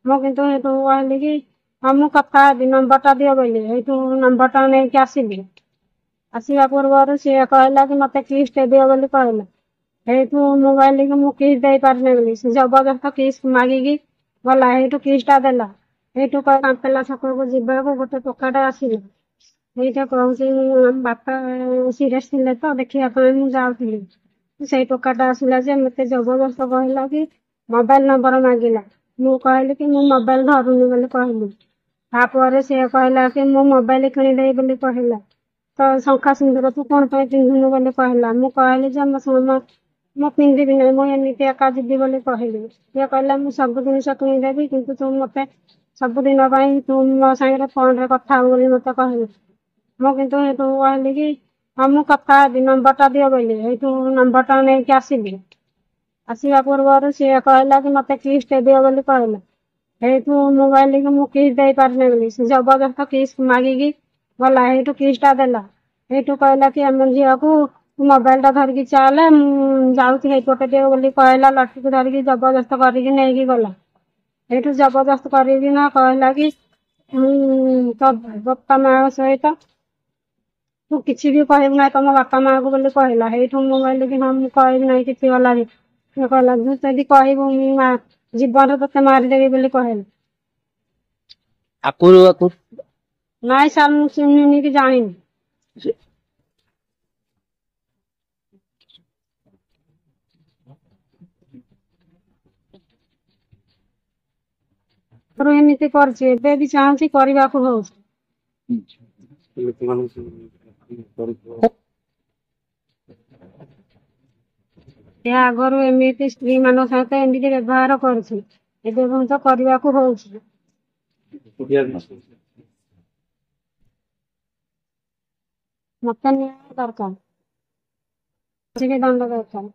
ମୁଁ କିନ୍ତୁ ଏଠୁ କହିଲି କି ହଁ ମୁଁ କଥା ହେବି ନମ୍ବରଟା ଦିଅ ବୋଲି ଏଇଠୁ ନମ୍ବରଟା ନେଇକି ଆସିଲି। ଆସିବା ପୂର୍ବରୁ ସିଏ କହିଲା କି ମତେ କିସ୍ଟ ଦିଅ ବୋଲି କହିଲା। ସେଇଠୁ ମୁଁ କହିଲି କି ମୁଁ କିସ୍ଟ ଦେଇପାରିନି ବୋଲି ସେ ଜବରଦସ୍ତ କିସ୍ଟ ମାଗିକି ଗଲା। ସେଇଠୁ କିସ୍ଟଟା ଦେଲା। ସେଇଠୁ କାମ୍ପେଲା ଛକକୁ ଯିବାକୁ ଗୋଟେ ଟୋକାଟା ଆସିଲା। ସେଇଟା କହୁଛି ଆମ ବାପା ସିରିୟସ୍ ଥିଲେ ତ ଦେଖିବା ପାଇଁ ମୁଁ ଯାଉଥିଲି। ସେଇ ଟୋକାଟା ଆସିଲା ଯେ ମତେ ଜବରଦସ୍ତ କହିଲା କି ମୋବାଇଲ ନମ୍ବର ମାଗିଲା। ମୁଁ କହିଲି କି ମୁଁ ମୋବାଇଲ ଧରୁନି ବୋଲି କହିଲି। ତାପରେ ସିଏ କହିଲା କି ମୁଁ ମୋବାଇଲ କିଣିଦେବି ବୋଲି କହିଲା। ତ ଶଙ୍ଖା ସିନ୍ଦୁର ତୁ କଣ ପାଇଁ ପିନ୍ଧୁନୁ ବୋଲି କହିଲା। ମୁଁ କହିଲି ଯେ ମୁଁ ପିନ୍ଧିବି ନାହିଁ, ମୁଁ ଏମିତି ଏକା ଯିବି ବୋଲି କହିଲି। ସିଏ କହିଲା ମୁଁ ସବୁ ଜିନିଷ କିଣିଦେବି କିନ୍ତୁ ତୁ ମତେ ସବୁଦିନ ପାଇଁ ତୁ ମୋ ସାଙ୍ଗରେ ଫୋନରେ କଥା ହବୁ ବୋଲି ମତେ କହିଲି। ମୁଁ କିନ୍ତୁ ସେଇଠୁ କହିଲି କି ହଁ ମୁଁ କଥା ହେବି ନମ୍ବରଟା ଦିଅ ବୋଲି ସେଇଠୁ ନମ୍ବରଟା ନେଇକି ଆସିଲି। ଆସିବା ପୂର୍ବରୁ ସିଏ କହିଲା କି ମତେ କିସ୍ଟ ଦିଅ ବୋଲି କହିଲା। ସେଇଠୁ ମୁଁ କହିଲି କି ମୁଁ କିସ୍ଟ ଦେଇପାରିନି ବୋଲି ସେ ଜବରଦସ୍ତ କିସ୍ଟ ମାଗିକି ଗଲା। ସେଇଠୁ କିସ୍ଟଟା ଦେଲା। ସେଇଠୁ କହିଲା କି ଆମ ଝିଅକୁ ମୋବାଇଲଟା ଧରିକି ଚାଲେ ମୁଁ ଯାଉଛି ସେଇପଟେ ଦିଅ ବୋଲି କହିଲା। ଲଠିକୁ ଧରିକି ଜବରଦସ୍ତ କରିକି ନେଇକି ଗଲା। ସେଇଠୁ ଜବରଦସ୍ତ କରିକି ନା କହିଲା କି ତୋ ବାପା ମାଙ୍କ ସହିତ ତୁ କିଛି ବି କହିବୁ ନାହିଁ ତମ ବାପା ମାଆଙ୍କୁ ବୋଲି କହିଲା। ସେଇଠୁ ମୁଁ କହିଲି କି ହଁ ମୁଁ କହିବି ନାହିଁ କିଛି ଗଲା ବି। ସେ କହିଲା ତୁ ଯଦି କହିବୁ ମୁଁ ଜୀବନରେ ତତେ ମାରିଦେବି ବୋଲି କହିଲା। ନାଇଁ ସାର୍ ମୁଁ ଶୁଣିନି କି ଜାଣିନି। ଏମିତି କରିଛି ଏବେ ବି ଚାହୁଁଛି କରିବାକୁ ହଉଛି। ସେ ଆଗରୁ ଏମିତି ସ୍ତ୍ରୀ ମାନଙ୍କ ସହିତ ଏମିତି ବ୍ୟବହାର କରୁଛି, ଏବେ ତ କରିବାକୁ ହଉଛି। ମତେ ନ୍ୟାୟ ଦରକାର, ଦଣ୍ଡ ଦରକାର।